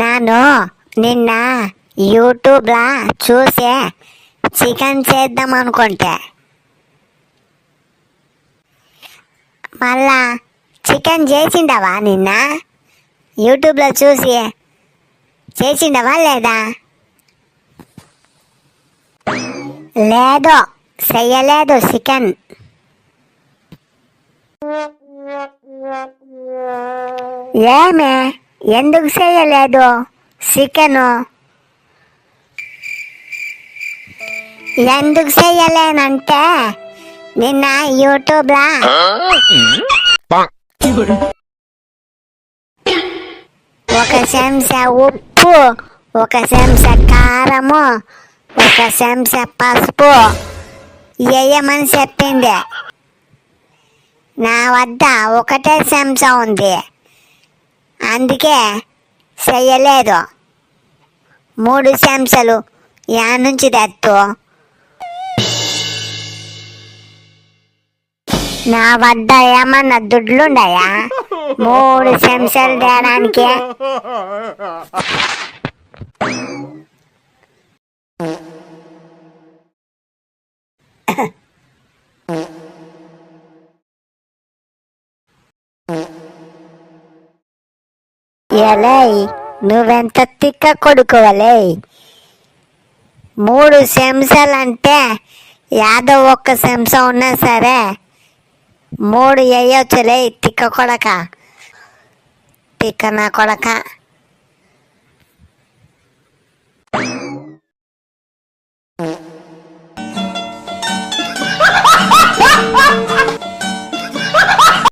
ನಾನು నిన్న యూట్యూబ్లా చూసే చికెన్ చేద్దాం అనుకుంటే మళ్ళా చికెన్ చేసిండవా నిన్న యూట్యూబ్లో చూసి చేసిండవా లేదా? లేదు, చెయ్యలేదు చికెన్. ఏమే, ఎందుకు చేయలేదు చికెను? ఎందుకు చెయ్యలేనంటే నిన్న యూట్యూబ్లా ఒక చెంచా ఉప్పు, ఒక చెంచా కారము, ఒక చెంచా పసుపు వేయమని చెప్పింది. నా వద్ద ఒకటే చెంచా ఉంది, అందుకే చెయ్యలేదు. 3 చెంచాలు యా నుంచి తెత్తు? నా వద్ద ఏమన్నా దుడ్లుండాయా 3 చెంచాలు తేడానికి? ఎలే, నువ్వెంత తిక్క కొడుకోవలే. 3 చెంచాలంటే యాదో 1 చెంచా ఉన్నా సరే 3 వేయొచ్చులే. తిక్క కొడక, తిక్క నా కొడక.